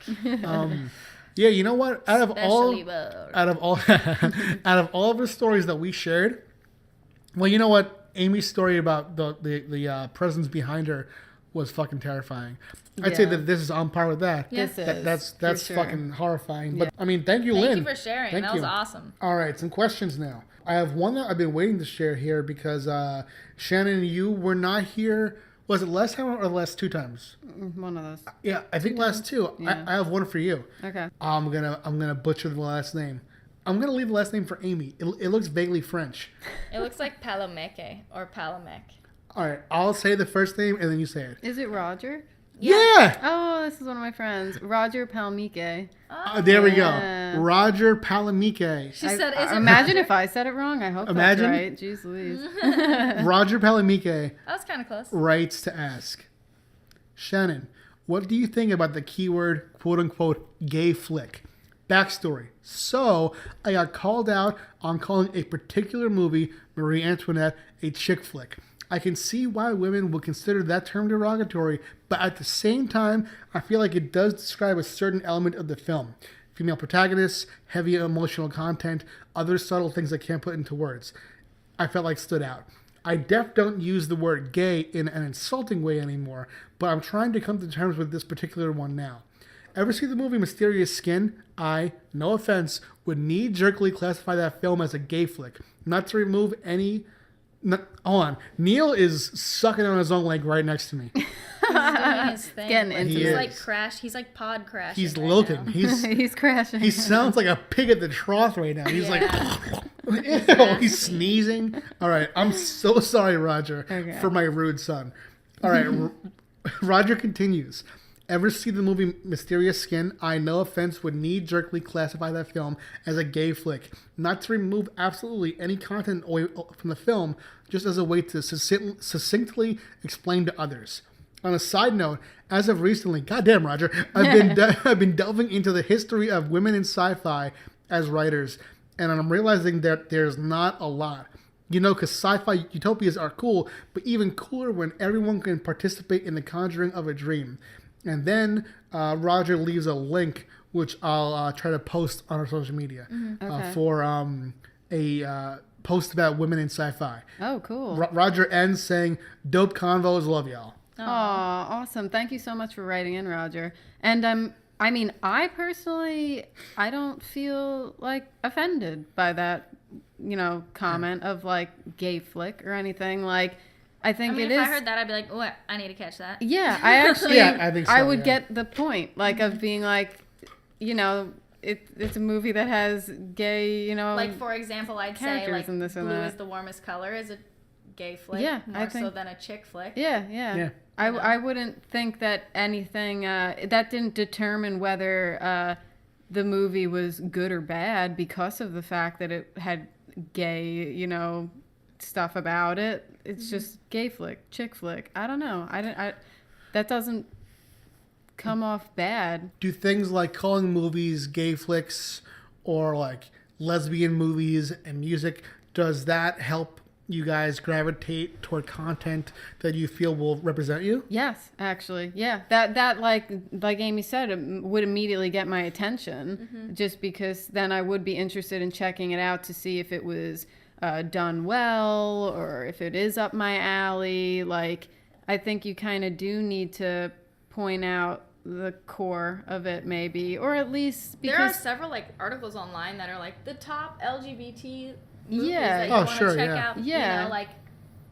Yeah, you know what? Out of Especially Bo. out of all of the stories that we shared, well, you know what? Amy's story about the presence behind her was fucking terrifying. I'd say Yeah. that this is on par with that. Yeah. This is, That's for sure. fucking horrifying. But I mean, thank you, Thank Lynn. you for sharing. Thank That was you. awesome. All right, some questions now. I have one that I've been waiting to share here because Shannon, you were not here. Was it last time or the last two times? One of those. Yeah, I think last two. Yeah. I have one for you. Okay. I'm gonna butcher the last name. I'm gonna leave the last name for Amy. It looks vaguely French. It looks like Palomeke or Palomek. All right, I'll say the first name and then you say it. Is it Roger? Yeah. Oh, this is one of my friends. Roger Palmike. There we Yeah. go. Roger Palamike. She said, "Is it Imagine if I said it wrong. I hope Imagine. that's right. Jeez Louise. Roger Palamike That was kind of close. writes to ask, Shannon, what do you think about the keyword quote unquote gay flick? Backstory. So I got called out on calling a particular movie, Marie Antoinette, a chick flick. I can see why women would consider that term derogatory, but at the same time, I feel like it does describe a certain element of the film. Female protagonists, heavy emotional content, other subtle things I can't put into words. I felt like stood out. I don't use the word gay in an insulting way anymore, but I'm trying to come to terms with this particular one now. Ever see the movie Mysterious Skin? I, no offense, would knee-jerkily classify that film as a gay flick. Not to remove any... hold on. Neil is sucking on his own leg right next to me. He's doing his thing. getting Like, into he's it. like crash. He's like pod crashing. He's right lilting. now. He's crashing. He sounds like a pig at the trough right now. He's Yeah. like, ew, he's sneezing. All right, I'm so sorry, Roger, Okay. for my rude son. All right, Roger continues. Ever see the movie Mysterious Skin? I, no offense, would knee-jerkily classify that film as a gay flick. Not to remove absolutely any content away from the film, just as a way to succinctly explain to others. On a side note, as of recently, goddamn Roger, I've been delving into the history of women in sci-fi as writers, and I'm realizing that there's not a lot. You know, because sci-fi utopias are cool, but even cooler when everyone can participate in the conjuring of a dream. And then Roger leaves a link, which I'll try to post on our social media for a post about women in sci-fi. Oh, cool. Roger ends saying, "Dope convos, love y'all." Oh, awesome. Thank you so much for writing in, Roger. And I mean, I personally, I don't feel like offended by that, comment of like gay flick or anything. Like, I think I mean, it if is. I heard that, I'd be like, "Oh, I need to catch that." Yeah, I actually, Yeah, I think so, I would yeah. get the point, like, of being like, it's a movie that has gay, Like, for example, I'd say characters like and this and Blue that. is the warmest color is a gay flick. Yeah, I more so think- than a chick flick. Yeah. Yeah. I wouldn't think that anything that didn't determine whether the movie was good or bad because of the fact that it had gay, stuff about it. It's just gay flick, chick flick. I don't know. That doesn't come off bad. Do things like calling movies gay flicks or like lesbian movies and music, does that help, you guys gravitate toward content that you feel will represent you? Yes, actually. Yeah. That like Amy said, it would immediately get my attention just because then I would be interested in checking it out to see if it was done well or if it is up my alley. Like, I think you kind of do need to point out the core of it maybe, or at least because... There are several like articles online that are like the top LGBT movies Yeah. that you Oh, want to sure, check yeah. out. Yeah. You know, like,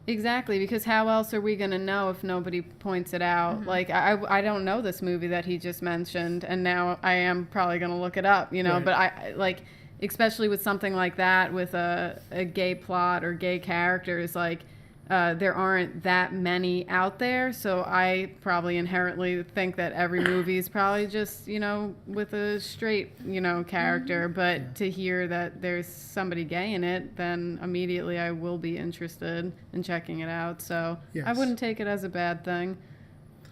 Exactly, because how else are we going to know if nobody points it out? Like, I don't know this movie that he just mentioned, and now I am probably going to look it up, you know, Right. but I like, especially with something like that, with a gay plot or gay characters, like, there aren't that many out there, so I probably inherently think that every movie is probably just, you know, with a straight, you know, character, but to hear that there's somebody gay in it, then immediately I will be interested in checking it out, so I Yes. wouldn't take it as a bad thing.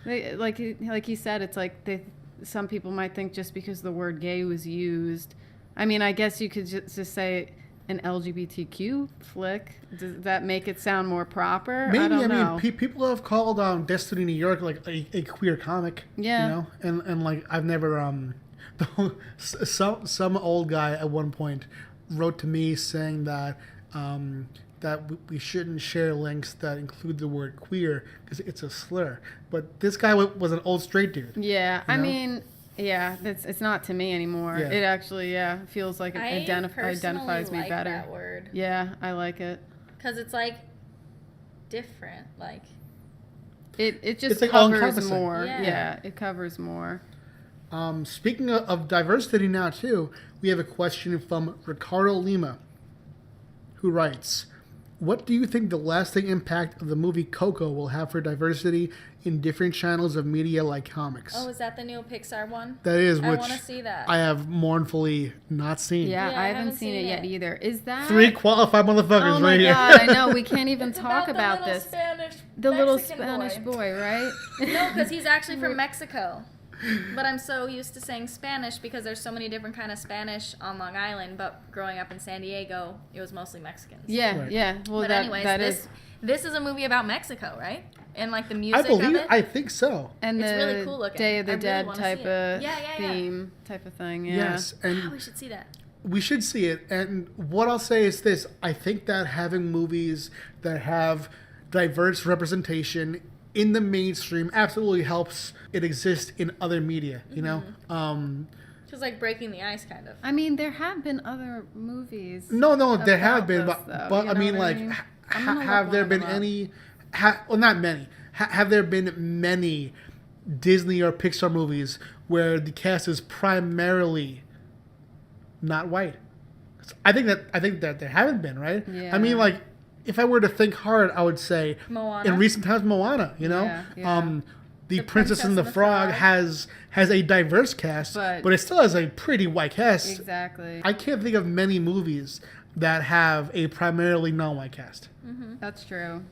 Like he said, it's like some people might think just because the word gay was used, I mean, I guess you could just say an LGBTQ flick. Does that make it sound more proper? Maybe. I don't know. Mean, people have called Destiny New York like a queer comic. Yeah. You know, and like I've never some old guy at one point wrote to me saying that we shouldn't share links that include the word queer because it's a slur. But this guy was an old straight dude. Yeah, I know? mean, yeah, it's not to me anymore. Yeah. It actually, feels like it I identifies me like better. that word Yeah, I like it. because it's like different. Like, It just It's like covers all-encompassing. more. Yeah. Yeah, it covers more. Speaking of diversity now too, we have a question from Ricardo Lima, who writes, "What do you think the lasting impact of the movie Coco will have for diversity in different channels of media like comics?" oh, is that the new Pixar one? That is, I which want to see that. I have mournfully not seen. Yeah, Yeah, I haven't seen it yet either. Is that 3 qualified motherfuckers Oh my right god, here. I know. We can't even It's talk about the this. Spanish, The little Mexican Spanish boy, right? No, because he's actually from Mexico. But I'm so used to saying Spanish because there's so many different kind of Spanish on Long Island. But growing up in San Diego, it was mostly Mexicans. Yeah, Right. yeah. Well, But anyways, this is a movie about Mexico, right? And like the I music believe of it. it. I think so. and It's the really cool looking. Day of the I really Dead wanna type see of it. Yeah, yeah, yeah. theme type of thing. Yeah. Yes, and Oh, we should see that. we should see it. And what I'll say is this: I think that having movies that have diverse representation in the mainstream absolutely helps it exist in other media. You know. Just like breaking the ice, kind of. I mean, there have been other movies. No, there about have been, this, but, though, but you I know mean, what I like, mean? I'm gonna have look there one been of them up. any? Well, not many. Have there been many Disney or Pixar movies where the cast is primarily not white? I think that there haven't been, right? Yeah. I mean, like, if I were to think hard, I would say Moana. in recent times, Moana. You know, Yeah, yeah. The Princess and the Frog has a diverse cast, but it still has a pretty white cast. Exactly. I can't think of many movies that have a primarily non-white cast. That's true.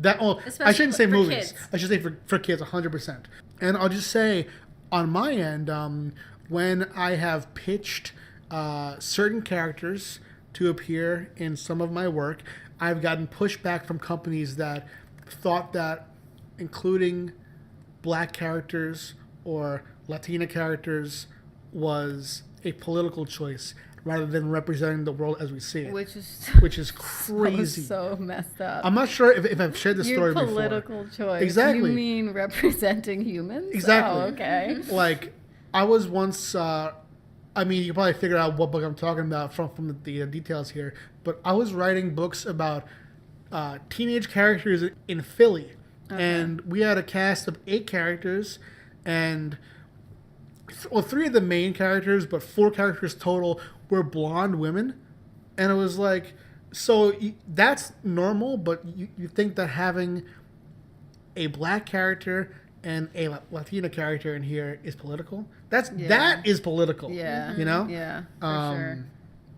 I Especially shouldn't say for movies. kids. I should say for kids, 100%. And I'll just say, on my end, when I have pitched certain characters to appear in some of my work, I've gotten pushback from companies that thought that including black characters or Latina characters was a political choice rather than representing the world as we see it, Which is which is crazy. so messed up. I'm not sure if I've shared this Your story before. political choice. Exactly. You mean representing humans? Exactly. Oh, okay. Like, I was once, I mean, you can probably figure out what book I'm talking about from the details here, but I was writing books about teenage characters in Philly. And we had a cast of 8 characters, and 3 of the main characters, but 4 characters total were blonde women. And it was like, so that's normal, but you think that having a black character and a Latina character in here is political? That is political. Yeah. You know? Yeah, for sure.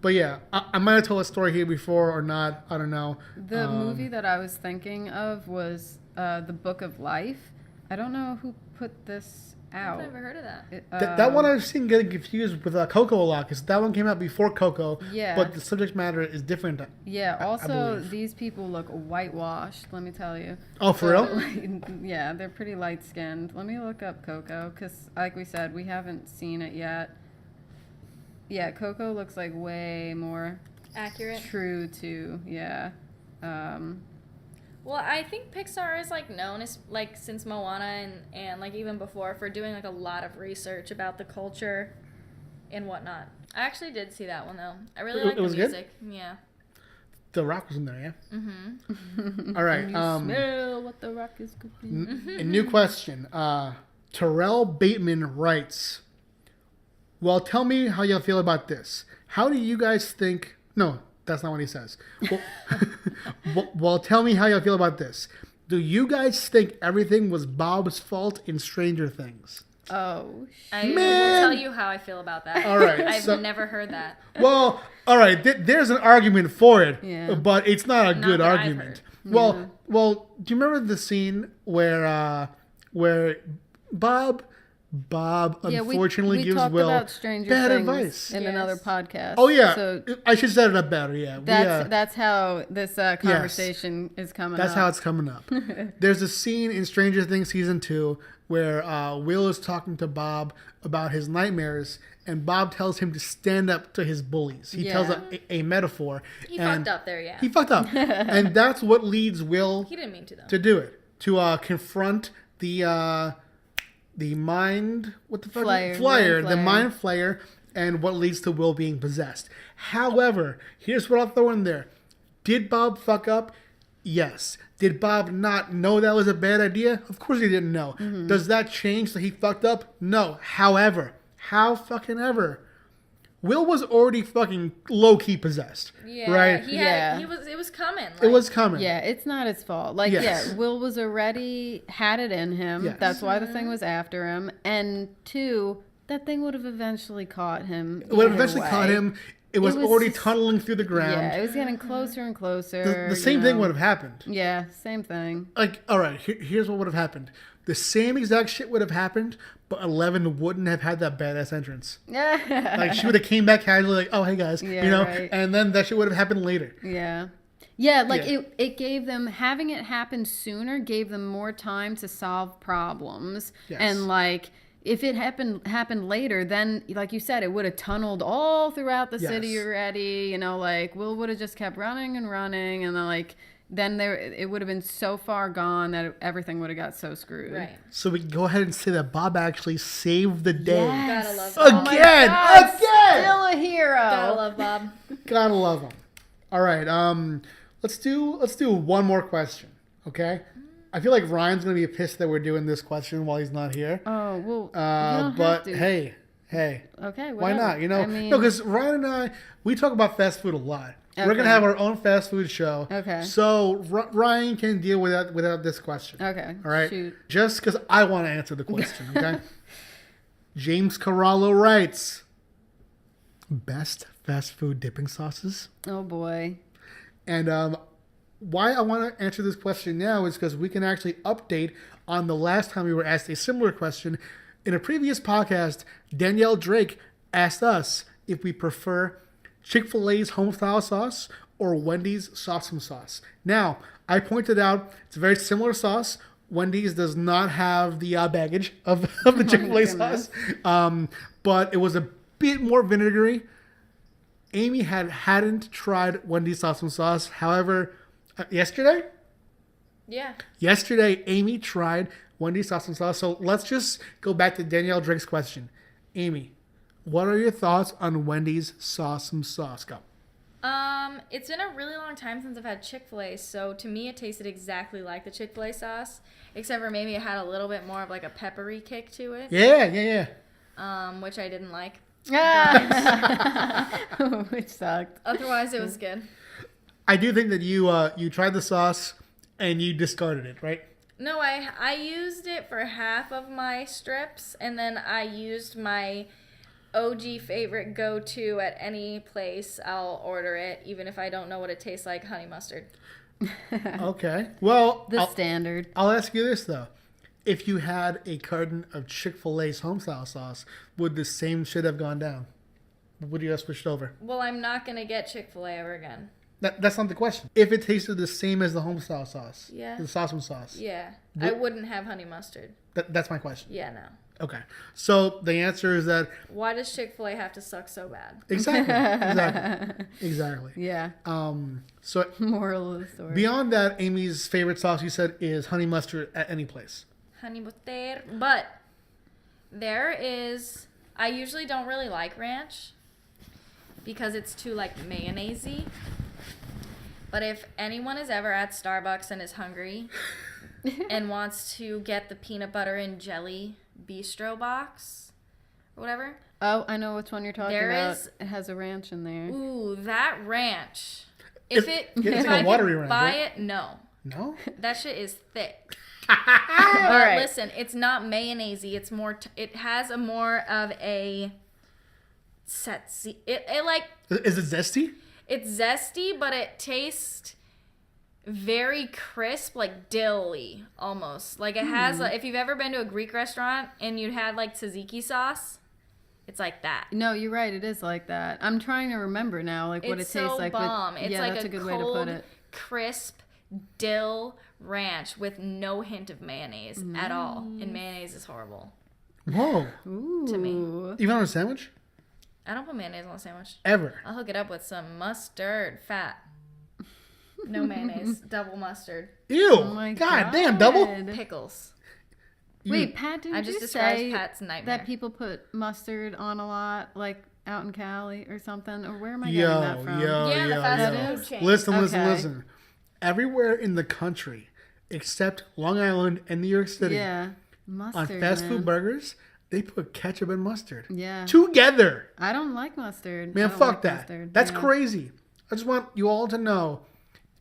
But yeah, I might have told a story here before or not. I don't know. The movie that I was thinking of was The Book of Life. I don't know who put this Ow. I've never heard of that. That one I've seen getting confused with Coco a lot, because that one came out before Coco, Yeah. but the subject matter is different. Yeah, I also, believe. these people look whitewashed, let me tell you. Oh, for real? Yeah, they're pretty light-skinned. Let me look up Coco, because, like we said, we haven't seen it yet. Yeah, Coco looks like way more Accurate. true to, yeah. Well, I think Pixar is like known as like since Moana and like even before for doing like a lot of research about the culture and whatnot. I actually did see that one though. I really like the was good? music. Yeah. The Rock was in there, yeah? Mm-hmm. All right. Smell what the rock is cooking. A new question. Terrell Bateman writes, well, tell me how you feel about this. How do you guys think... No, that's not what he says. Well, tell me how you feel about this. Do you guys think everything was Bob's fault in Stranger Things? Oh, I Man. will tell you how I feel about that. All right, I've so- never heard that. Well, all right. There's an argument for it, Yeah. but it's not a Not good that I've argument. heard. Well, do you remember the scene where Bob yeah, unfortunately we gives talked Will about Stranger bad Things advice? in Yes. another podcast. Oh yeah, So I should set it up better. Yeah, that's how this conversation is coming That's up. how it's coming up. There's a scene in Stranger Things season 2 where Will is talking to Bob about his nightmares, and Bob tells him to stand up to his bullies. He tells a metaphor. He and fucked up there, yeah. He fucked up, and that's what leads Will He didn't mean to though. to do it, to confront the mind, what the fuck? Flayer. The mind flayer, and what leads to Will being possessed. However, here's what I'll throw in there. Did Bob fuck up? Yes. Did Bob not know that was a bad idea? Of course he didn't know. Mm-hmm. Does that change that he fucked up? No. However, how fucking ever, Will was already fucking low-key possessed. Yeah. Right? He Yeah. had it was coming. It was coming. Yeah, it's not his fault. Like, Yes. yeah, Will was already had it in him. Yes. That's why the thing was after him. And 2, that thing would have eventually caught him. It would have either eventually caught way. him. It was was already just- tunneling through the ground. Yeah, it was getting closer and closer. The same you thing know. would have happened. Yeah, same thing. Like, all right, here's what would have happened. The same exact shit would have happened, but 11 wouldn't have had that badass entrance. Like, she would have came back casually, like, oh, hey, guys, Yeah, you know? right. And then that shit would have happened later. Yeah. Yeah, like Yeah. it gave them, having it happen sooner gave them more time to solve problems. Yes. And like, if it happened later, then like you said, it would have tunneled all throughout the city Yes. already. You know, like Will would have just kept running and running, and then it would have been so far gone that everything would have got so screwed. Right. So we can go ahead and say that Bob actually saved the day. Yes. Gotta love Bob. Again! God, Again! still a hero. Gotta love Bob. Gotta love him. All right, let's do one more question, okay? I feel like Ryan's gonna be pissed that we're doing this question while he's not here. Oh well. you don't But have to. hey, Okay. why whatever. not? You know, I mean, no, because Ryan and I, we talk about fast food a lot. We're Okay. gonna have our own fast food show. Okay. So Ryan can deal without this question. Okay. All right. Shoot. Just because I want to answer the question. Okay. James Carallo writes, best fast food dipping sauces. Oh boy. And why I want to answer this question now is because we can actually update on the last time we were asked a similar question. In a previous podcast, Danielle Drake asked us if we prefer Chick-fil-A's home-style sauce or Wendy's Sauce'em sauce. Now, I pointed out it's a very similar sauce. Wendy's does not have the baggage of the Chick-fil-A sauce, but it was a bit more vinegary. Amy hadn't tried Wendy's Sauce'em sauce. However, yesterday, Amy tried Wendy's Sauce'em sauce. So let's just go back to Danielle Drake's question. Amy, what are your thoughts on Wendy's Sauce'em sauce? Go. It's been a really long time since I've had Chick-fil-A, so to me it tasted exactly like the Chick-fil-A sauce, except for maybe it had a little bit more of like a peppery kick to it, Yeah. which I didn't like. Which sucked. Otherwise, it was good. I do think that you tried the sauce and you discarded it, right? No, I used it for half of my strips, and then I used my OG favorite go-to at any place. I'll order it, even if I don't know what it tastes like, honey mustard. Okay. Well, The standard. I'll ask you this though. if you had a carton of Chick-fil-A's homestyle sauce, would the same shit have gone down? Would you have switched over? Well, I'm not going to get Chick-fil-A ever again. That's not the question. If it tasted the same as the homestyle sauce, Yeah. the Sauceman sauce, Yeah. I wouldn't have honey mustard. that's my question. Yeah, no. Okay. So the answer is that Why does Chick-fil-A have to suck so bad? exactly. Yeah. So Moral of the story. beyond that, Amy's favorite sauce, you said, is honey mustard at any place. Honey mustard. But there is... I usually don't really like ranch because it's too, like, mayonnaise-y. But if anyone is ever at Starbucks and is hungry and wants to get the peanut butter and jelly bistro box or whatever, Oh, I know which one you're talking There about. is- It has a ranch in there. ooh, that ranch. It's If like I a watery could ranch, buy right? it, no. No? That shit is thick. All right. Listen, it's not mayonnaise-y. It's more. It has a more of a setzy. It like Is it zesty? it's zesty, but it tastes very crisp, like dill-y almost. Like it has. Like, if you've ever been to a Greek restaurant and you'd had like tzatziki sauce, it's like that. No, you're right. It is like that. I'm trying to remember now, like what it It's tastes so like. but- bomb. It's yeah, like that's a a good way to cold, put it. crisp dill ranch with no hint of mayonnaise at all. And mayonnaise is horrible. Whoa. Ooh. To me. Even on a sandwich? I don't put mayonnaise on a sandwich. Ever. I'll hook it up with some mustard, fat. No mayonnaise, double mustard, Ew. Oh my God damn, double? pickles. Wait, Pat, didn't I just you described say Pat's nightmare. that people put mustard on a lot, like out in Cali or something? Or where am I Yo, getting that from? Yeah, the fast yo. food chain. Listen. Okay. Everywhere in the country, except Long Island and New York City, Yeah, on mustard. fast man. food burgers, they put ketchup and mustard Yeah, together. I don't like mustard. Man, I don't fuck like that. mustard. That's Yeah. crazy. I just want you all to know,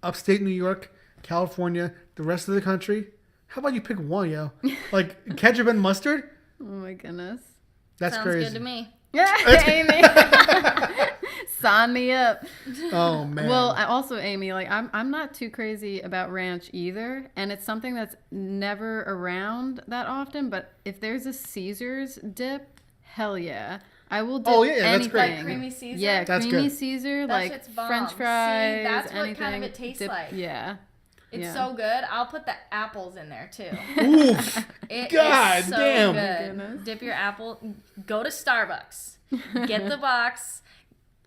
upstate New York, California, the rest of the country, how about you pick one, yo? Like ketchup and mustard? Oh my goodness. That's Sounds crazy. good to me. Yeah, Amy. Sign me up. Oh man. Well, I also, Amy, like I'm not too crazy about ranch either, and it's something that's never around that often. But if there's a Caesar's dip, hell yeah, I will dip Oh, yeah, that's anything. great. Like creamy Caesar? Yeah, That's creamy good. Caesar, That like shit's bomb. French See, fries. that's what anything. kind of it tastes like. Yeah. It's Yeah. so good. I'll put the apples in there too. Oof. It God is so damn. good. Goodness. Dip your apple. Go to Starbucks. Get the box.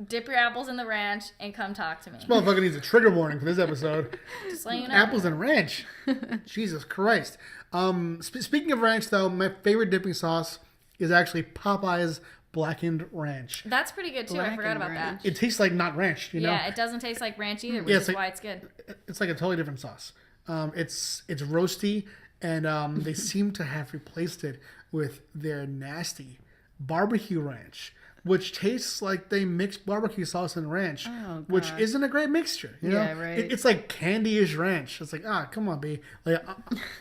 Dip your apples in the ranch and come talk to me. Motherfucker needs a trigger warning for this episode. Just let you know. Apples and ranch. Jesus Christ. Speaking of ranch, though, my favorite dipping sauce is actually Popeye's blackened ranch. That's pretty good too. I forgot Blackened about ranch. that. It tastes like not ranch, you know? Yeah, it doesn't taste like ranch either, which Yeah, is it's like- why it's good. It's like a totally different sauce. It's roasty, and they seem to have replaced it with their nasty barbecue ranch, which tastes like they mixed barbecue sauce and ranch, Oh, which God. isn't a great mixture. You know? Yeah, right. It's like candy-ish ranch. It's like, come on, B. Like,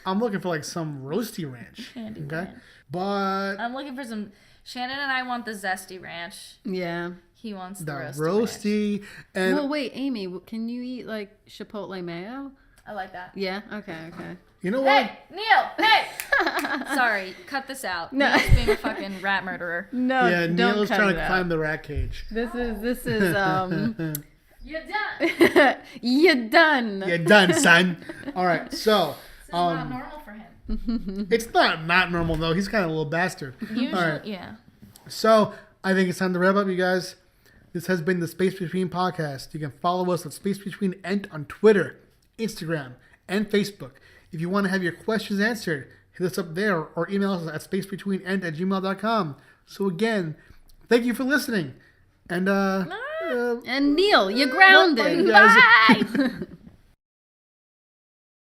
I'm looking for like some roasty ranch. Candy okay, ranch. but I'm looking for some. Shannon and I want the zesty ranch. Yeah. He wants the the roasty. Ranch. roasty and Well, wait, Amy, can you eat like chipotle mayo? I like that. Yeah. Okay. Okay. you know what? Hey, Neil! Hey! Sorry, cut this out. No. Neil's being a fucking rat murderer. No. Yeah, don't Neil's cut trying it to out. climb the rat cage. This is You're done. you're done. You're done, son. All right, so This is not normal for him. it's not normal though. He's kind of a little bastard. Usually, All right, yeah. so I think it's time to wrap up, you guys. This has been the Space Between podcast. You can follow us at Space Between Ent on Twitter, Instagram, and Facebook. If you want to have your questions answered, hit us up there or email us at spacebetweenent@gmail.com. So again, thank you for listening. And And Neil, you're grounded. Bye, you guys. Bye!